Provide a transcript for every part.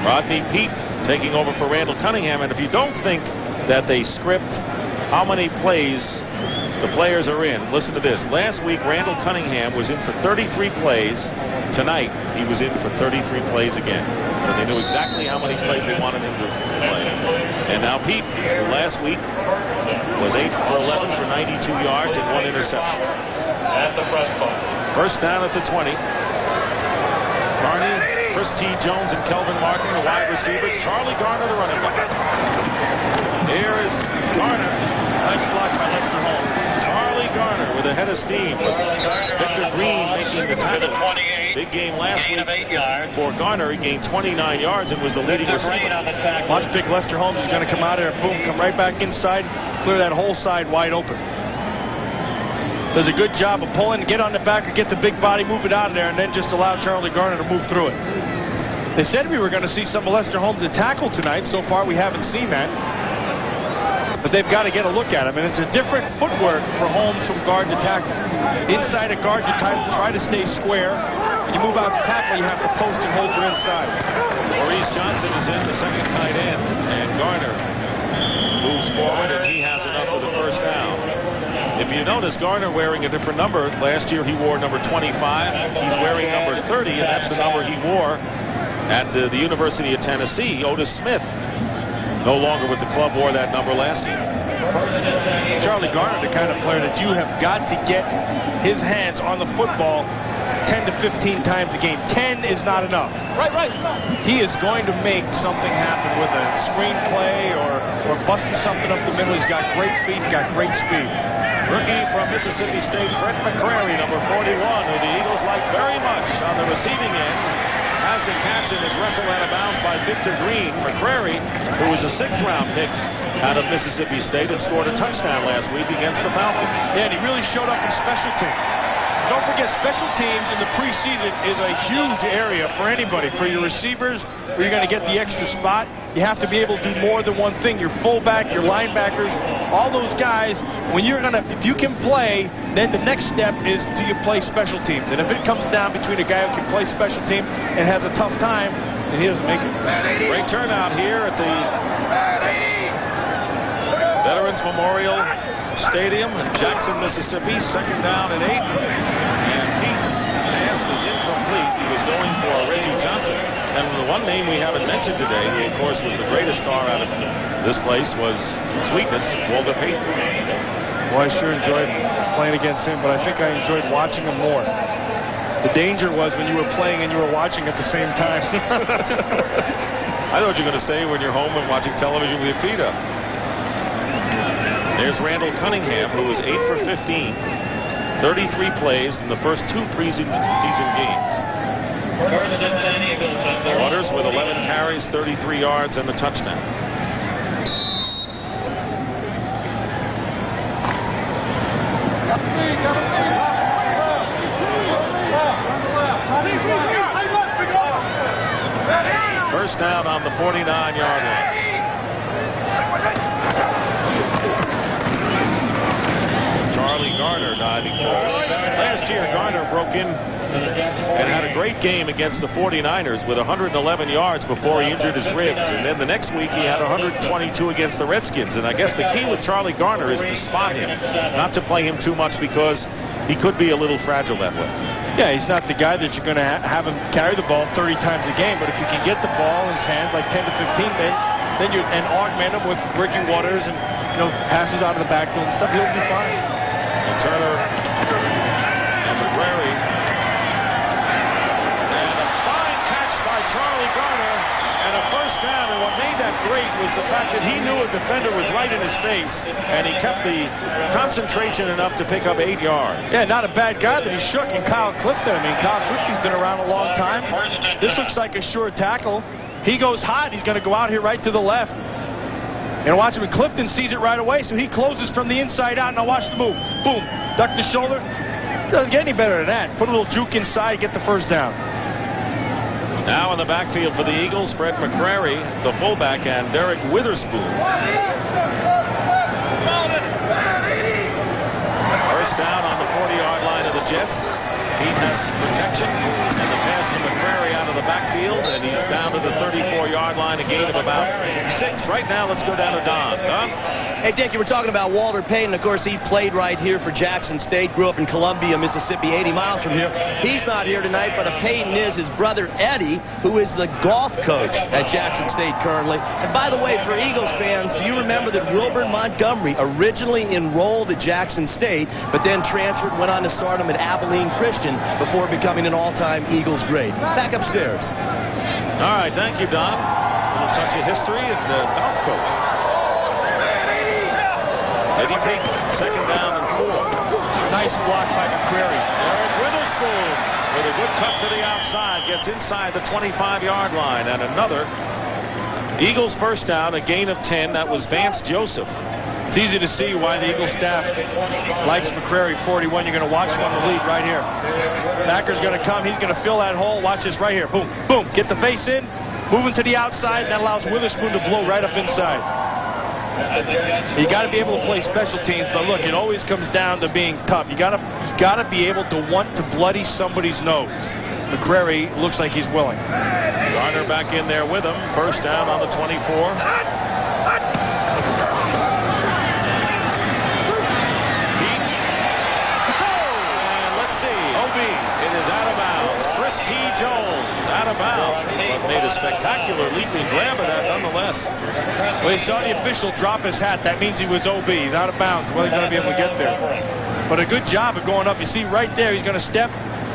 Rodney Peete taking over for Randall Cunningham. And if you don't think that they script how many plays the players are in, listen to this. Last week, Randall Cunningham was in for 33 plays. Tonight, he was in for 33 plays again. So they knew exactly how many plays they wanted him to play. And now Peete, who last week was 8 for 11 for 92 yards and 1 interception. At the press box. First down at the 20. Carney, Chris T. Jones, and Kelvin Martin, the wide receivers. Charlie Garner, the running back. Here is Garner. Nice block by Lester Holmes. Charlie Garner with a head of steam. Victor Green making the tackle. Big game last week for Garner. He gained 29 yards and was the leading receiver. Watch big Lester Holmes is going to come out here and boom, come right back inside, clear that whole side wide open. Does a good job of pulling, get on the back or get the big body, move it out of there, and then just allow Charlie Garner to move through it. They said we were going to see some of Lester Holmes at tackle tonight. So far, we haven't seen that. But they've got to get a look at him, and it's a different footwork for Holmes from guard to tackle. Inside a guard, you try to stay square. When you move out to tackle, you have to post and hold your inside. Maurice Johnson is in, the second tight end, and Garner moves forward, and he has enough for the first down. If you notice, Garner wearing a different number. Last year he wore number 25. He's wearing number 30, and that's the number he wore at the University of Tennessee. Otis Smith, no longer with the club, wore that number last season. Charlie Garner, the kind of player that you have got to get his hands on the football 10 to 15 times a game. 10 is not enough. Right. He is going to make something happen with a screenplay or busting something up the middle. He's got great feet, got great speed. Rookie from Mississippi State, Fred McCrary, number 41, who the Eagles like very much on the receiving end, has the catch and is wrestled out of bounds by Victor Green. McCrary, who was a 6th-round pick out of Mississippi State, and scored a touchdown last week against the Falcons. Yeah, and he really showed up in special teams. Don't forget, special teams in the preseason is a huge area for anybody. For your receivers, where you're going to get the extra spot, you have to be able to do more than one thing. Your fullback, your linebackers, all those guys, when you're going to, if you can play, then the next step is, do you play special teams? And if it comes down between a guy who can play special team and has a tough time, then he doesn't make it. Great turnout here at the Veterans Memorial Stadium in Jackson, Mississippi. Second down and 8. And Pete's pass is incomplete. He was going for Reggie Johnson. And the one name we haven't mentioned today, who of course was the greatest star out of this place, was Sweetness, Walter Payton. Well, I sure enjoyed playing against him, but I think I enjoyed watching him more. The danger was when you were playing and you were watching at the same time. I know what you're going to say when you're home and watching television with your feet up. There's Randall Cunningham, who was 8 for 15, 33 plays in the first 2 preseason games. Waters with 11 carries, 33 yards, and the touchdown. First down on the 49-yard line. Charlie Garner diving forward. Last year, Garner broke in and had a great game against the 49ers with 111 yards before he injured his ribs. And then the next week, he had 122 against the Redskins. And I guess the key with Charlie Garner is to spot him, not to play him too much, because he could be a little fragile that way. Yeah, he's not the guy that you're going to have him carry the ball 30 times a game. But if you can get the ball in his hands like 10 to 15, then you and augment him with Ricky Waters and passes out of the backfield and stuff, he'll be fine. And Turner and McCrary. And a fine catch by Charlie Garner and a first down. And what made that great was the fact that he knew a defender was right in his face, and he kept the concentration enough to pick up 8 yards. Yeah, not a bad guy that he shook in Kyle Clifton. I mean, Kyle Clifton's been around a long time. This looks like a sure tackle. He goes hot. He's going to go out here right to the left. And watch him. And Clifton sees it right away, so he closes from the inside out. Now watch the move. Boom. Duck the shoulder. Doesn't get any better than that. Put a little juke inside, get the first down. Now in the backfield for the Eagles, Fred McCrary, the fullback, and Derek Witherspoon. First down on the 40-yard line of the Jets. Pete has protection, and the pass to McCrary out of the backfield, and and he's down to the 34-yard line, a gain of about 6. Right now, let's go down to Don. Don? Hey, Dick, you were talking about Walter Payton. Of course, he played right here for Jackson State, grew up in Columbia, Mississippi, 80 miles from here. He's not here tonight, but Payton is his brother Eddie, who is the golf coach at Jackson State currently. And by the way, for Eagles fans, do you remember that Wilbur Montgomery originally enrolled at Jackson State, but then transferred, went on to stardom at Abilene Christian before becoming an all-time Eagles great? Back upstairs. All right, thank you, Don. A little touch of history and golf coach. Eddie Payton, second down and 4. Nice block by McCrary. Derek Witherspoon with a good cut to the outside, gets inside the 25-yard line, and another Eagles first down, a gain of 10. That was Vance Joseph. It's easy to see why the Eagles staff likes McCrary 41. You're going to watch him on the lead right here. Backer's going to come. He's going to fill that hole. Watch this right here. Boom, boom. Get the face in. Moving to the outside. That allows Witherspoon to blow right up inside. You got to be able to play special teams, but look, it always comes down to being tough. You got to be able to want to bloody somebody's nose. McCrary looks like he's willing. Garner back in there with him. First down on the 24. And let's see. OB. It is out of bounds. Chris T. Jones out of bounds. But made a spectacular leaping grab of that nonetheless. Well, you saw the official drop his hat. That means he was OB. He's out of bounds. Well, he's going to be able to get there. But a good job of going up. You see right there, he's going to step.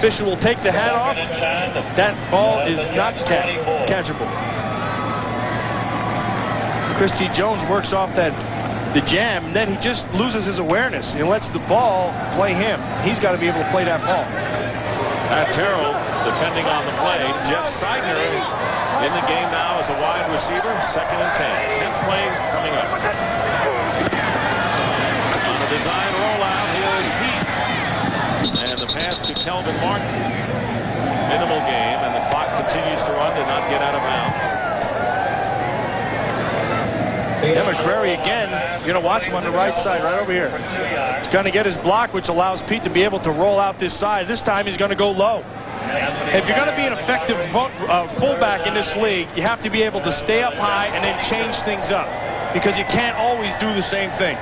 Official will take the hat off. That ball is not catchable. Chris T. Jones works off the jam, and then he just loses his awareness and lets the ball play him. He's got to be able to play that ball. Pat Terrell defending on the play. Jeff Seidner in the game now as a wide receiver. Second and 10. 10th play coming up. On a design rollout, here is Pete. And the pass to Kelvin Martin. Minimal game, and the clock continues to run to not get out of bounds. Yeah, McCrary again. You're going to watch him on the right side, right over here. He's going to get his block, which allows Pete to be able to roll out this side. This time he's going to go low. If you're going to be an effective fullback in this league, you have to be able to stay up high and then change things up, because you can't always do the same thing.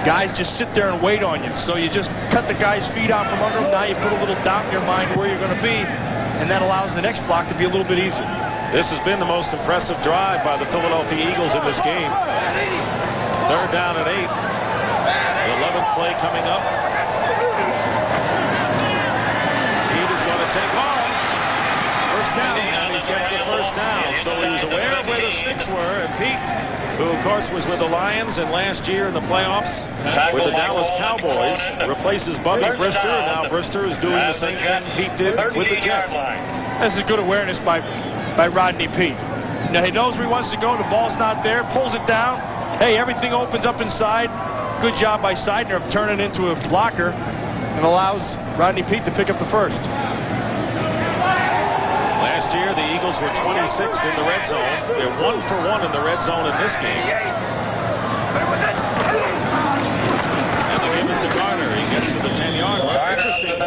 Guys just sit there and wait on you. So you just cut the guy's feet out from under him. Now you put a little doubt in your mind where you're going to be, and that allows the next block to be a little bit easier. This has been the most impressive drive by the Philadelphia Eagles in this game. Third down at 8. The 11th play coming up. Pete is going to take off. First down, and he gets the first down. So he was aware of where the sticks were, and Pete, who of course was with the Lions and last year in the playoffs with the Dallas Cowboys, replaces Bubby Brister, and now Brister is doing the same thing Pete did with the Jets. This is good awareness by Rodney Pete. Now he knows where he wants to go. The ball's not there. Pulls it down. Hey, everything opens up inside. Good job by Seidner of turning it into a blocker and allows Rodney Pete to pick up the first. Last year, the Eagles were 26th in the red zone. They're 1 for 1 in the red zone in this game. And the give is to Garner. He gets to the 10-yard line. Interesting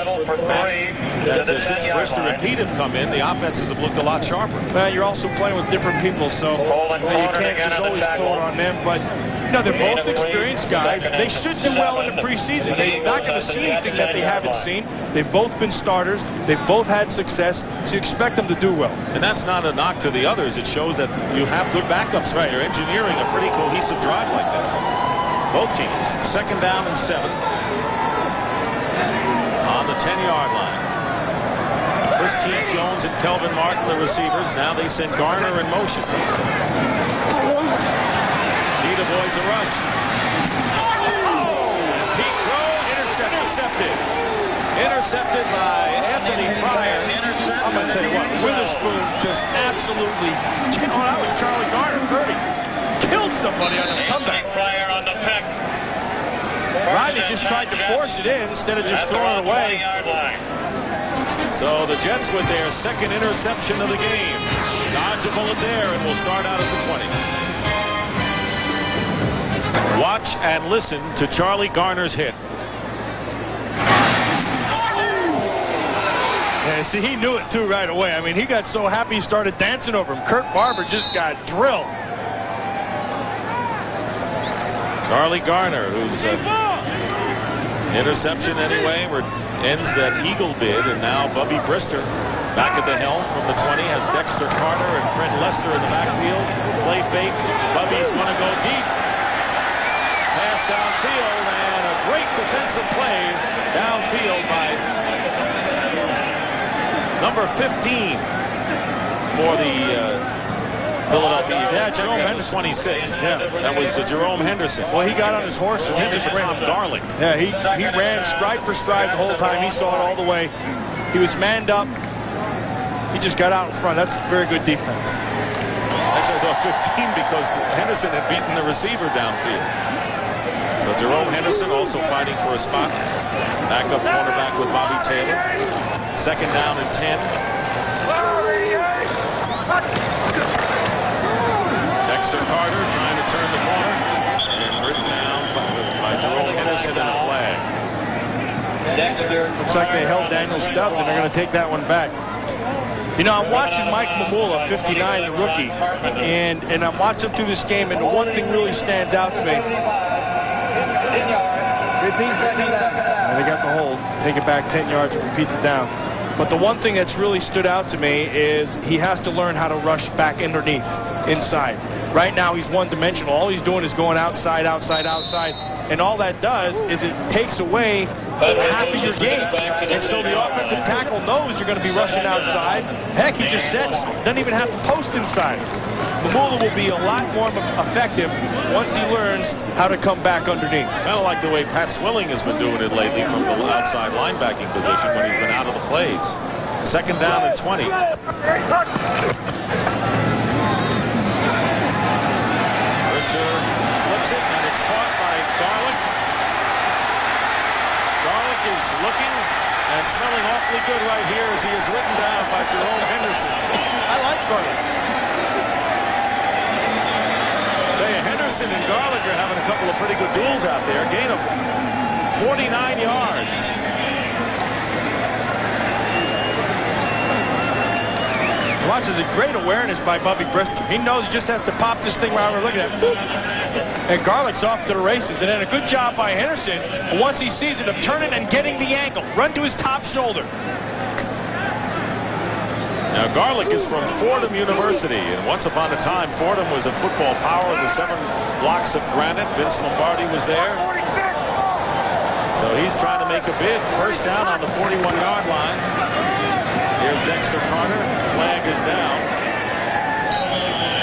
that since Brister and Pete have come in, the offenses have looked a lot sharper. Well, you're also playing with different people, so you can't just always throw it on them. But you know, they're both experienced guys. They should do well in the preseason. They're not going to see anything that they haven't seen. They've both been starters. They've both had success, so you expect them to do well. And that's not a knock to the others. It shows that you have good backups. Right, you're engineering a pretty cohesive drive like this. Both teams. Second down and 7. On the 10-yard line. Chris T. Jones and Kelvin Martin, the receivers. Now they send Garner in motion. Pete avoids a rush. And Pete throws. Intercepted. Intercepted by Anthony Pryor. I'm going to tell you what, Witherspoon just absolutely, that was Charlie Garner, 30. Killed somebody on the comeback. Pryor on the pick. Rodney just tried to force it in instead of just throwing it away. So the Jets with their second interception of the game. Dodge a bullet there, and we'll start out at the 20. Watch and listen to Charlie Garner's hit. Yeah, Yeah, see, he knew it, too, right away. I mean, he got so happy he started dancing over him. Kurt Barber just got drilled. Charlie Garner, who's interception anyway, ends that Eagle bid, and now Bubby Brister back at the helm from the 20 has Dexter Carter and Fred Lester in the backfield. Play fake. Bubby's going to go deep. Pass downfield, and a great defensive play downfield by number 15 for the Philadelphia Eagles. Yeah, Jerome Henderson. 26. Yeah, that was Jerome Henderson. Well, he got on his horse and he just ran. Tom Garlick. Yeah, he ran stride for stride the whole time. He saw it all the way. He was manned up. He just got out in front. That's very good defense. Actually, I thought 15 because Henderson had beaten the receiver downfield. So Jerome Henderson also fighting for a spot. Backup cornerback with Bobby Taylor. Second down and 10. Dexter Carter trying to turn the corner and written down by Jerome Henderson and a flag. Looks like they held Daniel Stubbs and they're going to take that one back. You know, I'm watching Mike Mamula, 59, the rookie, and I'm watching through this game, and the one thing really stands out to me. Repeat second down. And they got the hold, take it back 10 yards and repeat the down. But the one thing that's really stood out to me is he has to learn how to rush back underneath, inside. Right now he's one-dimensional. All he's doing is going outside, outside, outside. And all that does is it takes away half of your game. And so the offensive tackle knows you're going to be rushing outside. Heck, he just sets, doesn't even have to post inside. Mamula will be a lot more effective once he learns how to come back underneath. Kind of like the way Pat Swilling has been doing it lately from the outside linebacking position when he's been out of the plays. Second down and 20. Brister flips it, and it's caught by Garlick. Garlick is looking and smelling awfully good right here as he is written down by Jerome Henderson. I like Garlick. Tell you, Henderson and Garlick are having a couple of pretty good duels out there. Gain of 49 yards. Watch, there's a great awareness by Bubby Brister. He knows he just has to pop this thing right over looking at it. And Garlick's off to the races. And then a good job by Henderson, once he sees it, of turning and getting the angle. Run to his top shoulder. Now, Garlick is from Fordham University, and once upon a time, Fordham was a football power of the 7 blocks of granite. Vince Lombardi was there. So he's trying to make a bid. First down on the 41-yard line. Here's Dexter Carter. Flag is down.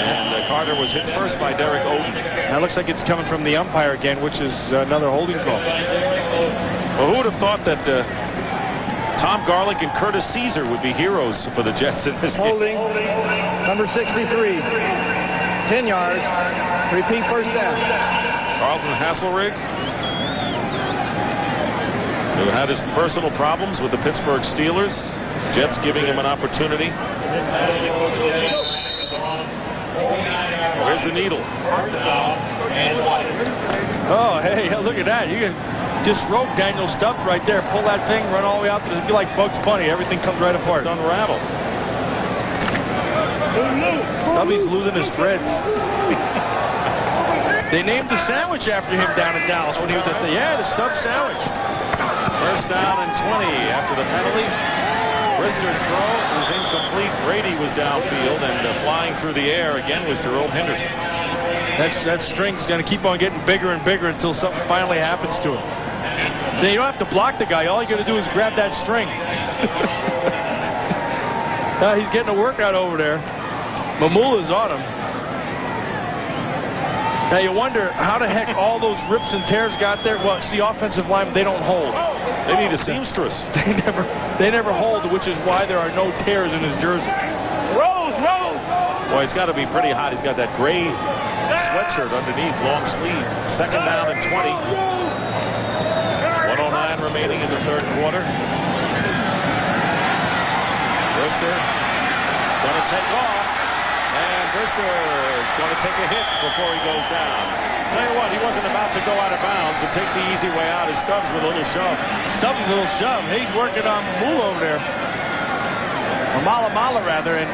And Carter was hit first by Derek Oden. That looks like it's coming from the umpire again, which is another holding call. Well, who would have thought that Tom Garlick and Curtis Caesar would be heroes for the Jets in this Holding. game? Number 63. 10 yards. Repeat first down. Carlton Hasselrig, who had his personal problems with the Pittsburgh Steelers. Jets giving him an opportunity. Where's the needle? Oh, hey, look at that. You can disrobe Daniel Stubbs right there. Pull that thing, run all the way out to the, be like Bugs Bunny. Everything comes right apart. Unravel. Stubby's losing his threads. They named the sandwich after him down in Dallas when he was at the, the Stubbs sandwich. First down and 20 after the penalty. Brister's throw was incomplete. Brady was downfield, and flying through the air again was Jerome Henderson. That string's going to keep on getting bigger and bigger until something finally happens to him. So you don't have to block the guy. All you got to do is grab that string. He's getting a workout over there. Mamula's on him. Now you wonder how the heck all those rips and tears got there. Well, see, offensive linemen, they don't hold. They need a seamstress. They never hold, which is why there are no tears in his jersey. Rose! Boy, it's got to be pretty hot. He's got that gray sweatshirt underneath, long sleeve. Second down and 20. 1:09 remaining in the third quarter. Brister going to take off. And Brister is going to take a hit before he goes down. Tell you what, he wasn't about to go out of bounds and take the easy way out as Stubbs with a little shove. Stubbs with a little shove. He's working on Mamula over there. or Mala rather, and